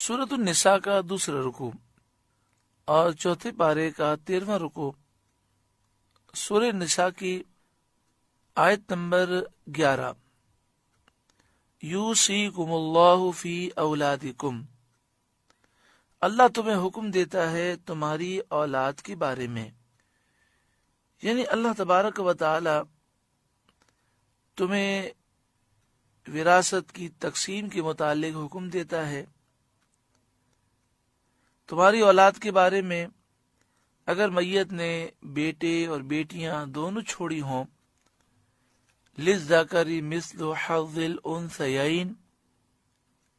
सूरत निसा का दूसरा रुकू और चौथे पारे का 13वां रुकू सूरह निसा की आयत नंबर 11। यूसीकुमुल्लाहु फी औलादिकुम, अल्लाह तुम्हें हुक्म देता है तुम्हारी औलाद के बारे में। यानी अल्लाह तबारक व तआला तुम्हें विरासत की तकसीम के मुतालिक हुक्म देता है। तुम्हारी औलाद के बारे में अगर मैयत ने बेटे और बेटियां दोनों छोड़ी हों, लिज़्ज़करी मिस्लु हज़्ज़िल उन्सयैन,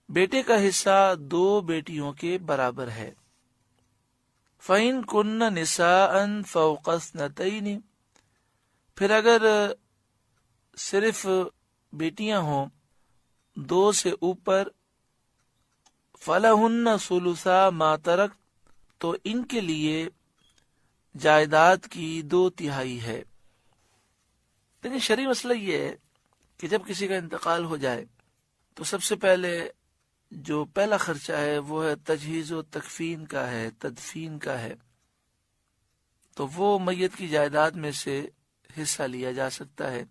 बेटे का हिस्सा दो बेटियों के बराबर है। फ़इन कुन्न निसाअन फ़ौक़ स्नतैन, फिर अगर सिर्फ बेटियां हों दो से ऊपर, फलहुन्न सुलुसा मा तरक, तो इनके लिए जायदाद की 2/3 है। लेकिन शरई मसला ये है कि जब किसी का इंतकाल हो जाए तो सबसे पहले जो पहला खर्चा है वो है तजहीज़ व तकफीन का है, तदफीन का है। तो वो मैयत की जायदाद में से हिस्सा लिया जा सकता है।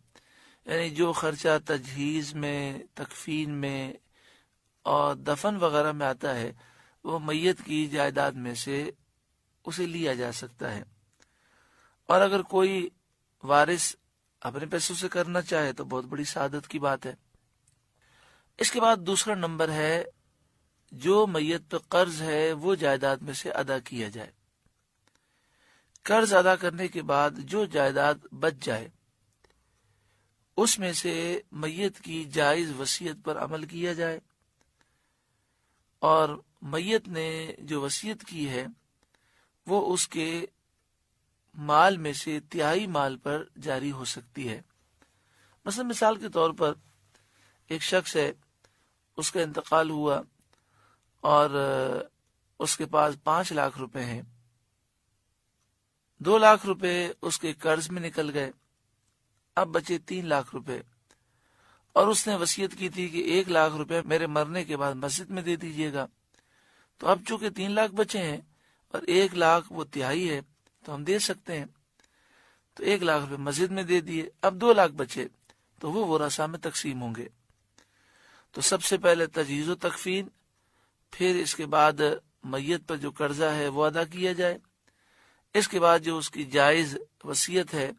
यानी जो खर्चा तजहीज़ में, तकफीन में और दफन वगैरह में आता है वो मैयत की जायदाद में से उसे लिया जा सकता है। और अगर कोई वारिस अपने पैसों से करना चाहे तो बहुत बड़ी सादत की बात है। इसके बाद दूसरा नंबर है जो मैयत पर कर्ज है वो जायदाद में से अदा किया जाए। कर्ज अदा करने के बाद जो जायदाद बच जाए उसमें से मैयत की जायज वसीयत पर अमल किया जाए, और मैयत ने जो वसीयत की है वो उसके माल में से 1/3 माल पर जारी हो सकती है। मसलन मिसाल के तौर पर एक शख्स है, उसका इंतकाल हुआ और उसके पास 5 लाख रुपए हैं। 2 लाख रुपए उसके कर्ज में निकल गए, अब बचे 3 लाख रुपए, और उसने वसीयत की थी कि 1 लाख रुपए मेरे मरने के बाद मस्जिद में दे दीजिएगा। तो अब चूंकि 3 लाख बचे हैं और 1 लाख वो 1/3 है तो हम दे सकते हैं। तो 1 लाख रुपए मस्जिद में दे दिए, अब 2 लाख बचे तो वो वरासा में तकसीम होंगे। तो सबसे पहले तजहीज़ व तकफीन, फिर इसके बाद मैयत पर जो कर्जा है वो अदा किया जाए। इसके बाद जो उसकी जायज वसीयत है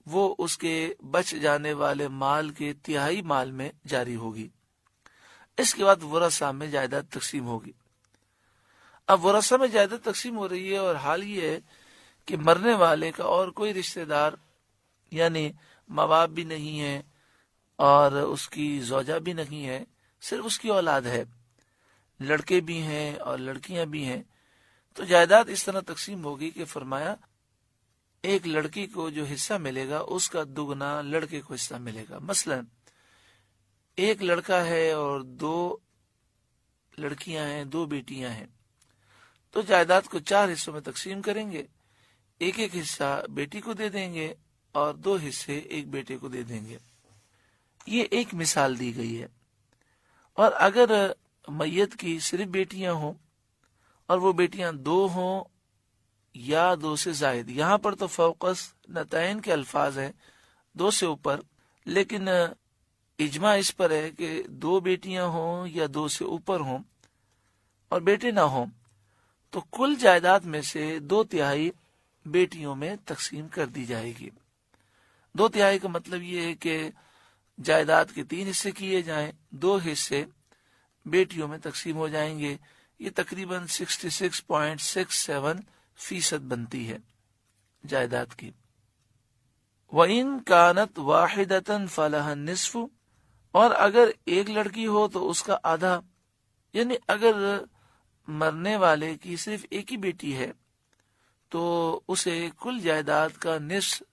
वो उसके बच जाने वाले माल के 1/3 माल में जारी होगी। इसके बाद वरासा में जायदाद तकसीम होगी। अब वरासा में जायदाद तकसीम हो रही है और हाल ये है कि मरने वाले का और कोई रिश्तेदार यानी माँ बाप भी नहीं है और उसकी ज़ौजा भी नहीं है, सिर्फ उसकी औलाद है, लड़के भी हैं और लड़कियां भी हैं। तो जायदाद इस तरह तकसीम होगी कि फरमाया एक लड़की को जो हिस्सा मिलेगा उसका दुगना लड़के को हिस्सा मिलेगा। मसलन एक लड़का है और 2 लड़कियां हैं, 2 बेटियां हैं, तो जायदाद को 4 हिस्सों में तकसीम करेंगे। एक हिस्सा बेटी को दे देंगे और 2 हिस्से एक बेटे को दे देंगे। ये एक मिसाल दी गई है। और अगर मैयत की सिर्फ बेटियां हों और वो बेटियां 2 हों या 2 से जायद, यहां पर तो फौकस नतैन के अल्फाज हैं 2 से ऊपर, लेकिन इजमा इस पर है कि 2 बेटियां हों या 2 से ऊपर हों और बेटे ना हों तो कुल जायदाद में से 2/3 बेटियों में तकसीम कर दी जाएगी। 2/3 का मतलब ये है कि जायदाद के 3 हिस्से किए जाएं, 2 हिस्से बेटियों में तकसीम हो जाएंगे। ये तकरीबन 66.67% बनती है जायदाद की। वइन कानत वाहिदतन फलहन निस्फु, और अगर एक लड़की हो तो उसका आधा। यानी अगर मरने वाले की सिर्फ एक ही बेटी है तो उसे कुल जायदाद का निस्फ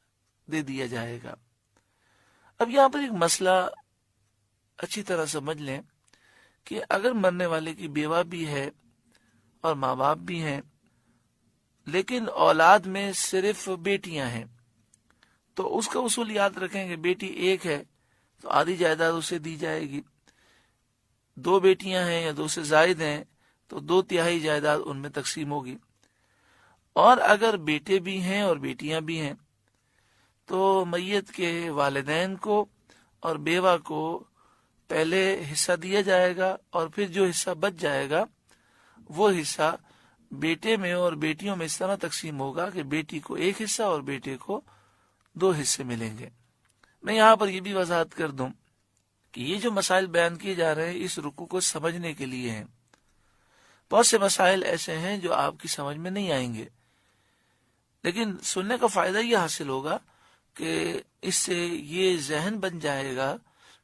दे दिया जाएगा। अब यहाँ पर एक मसला अच्छी तरह समझ लें कि अगर मरने वाले की बेवा भी है और माँ बाप भी हैं, लेकिन औलाद में सिर्फ बेटियां हैं, तो उसका उसूल याद रखेंगे। बेटी एक है तो आधी जायदाद उसे दी जाएगी, 2 बेटियां हैं या 2 से जायद हैं تو 2/3 جائیداد ان میں تقسیم ہوگی۔ اور اگر بیٹے بھی ہیں اور بیٹیاں بھی ہیں تو میت کے والدین کو اور بیوہ کو پہلے حصہ دیا جائے گا، اور پھر جو حصہ بچ جائے گا وہ حصہ بیٹے میں اور بیٹیوں میں اس طرح تقسیم ہوگا کہ بیٹی کو 1 حصہ اور بیٹے کو 2 حصے ملیں گے۔ میں یہاں پر یہ بھی وضاحت کر دوں کہ یہ جو مسائل بیان کیے جا رہے ہیں اس رکوع کو سمجھنے کے لیے ہیں۔ بہت سے مسائل ایسے ہیں جو آپ کی سمجھ میں نہیں آئیں گے، لیکن سننے کا فائدہ یہ حاصل ہوگا کہ اس سے یہ ذہن بن جائے گا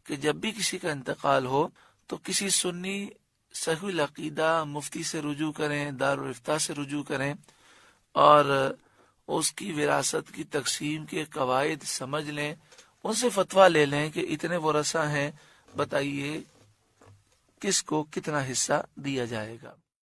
کہ جب بھی کسی کا انتقال ہو تو کسی سنی صحیح العقیدہ مفتی سے رجوع کریں، دارالافتاء سے رجوع کریں، اور اس کی وراثت کی تقسیم کے قواعد سمجھ لیں، ان سے فتویٰ لے لیں کہ اتنے ورثہ ہیں، بتائیے کس کو کتنا حصہ دیا جائے گا۔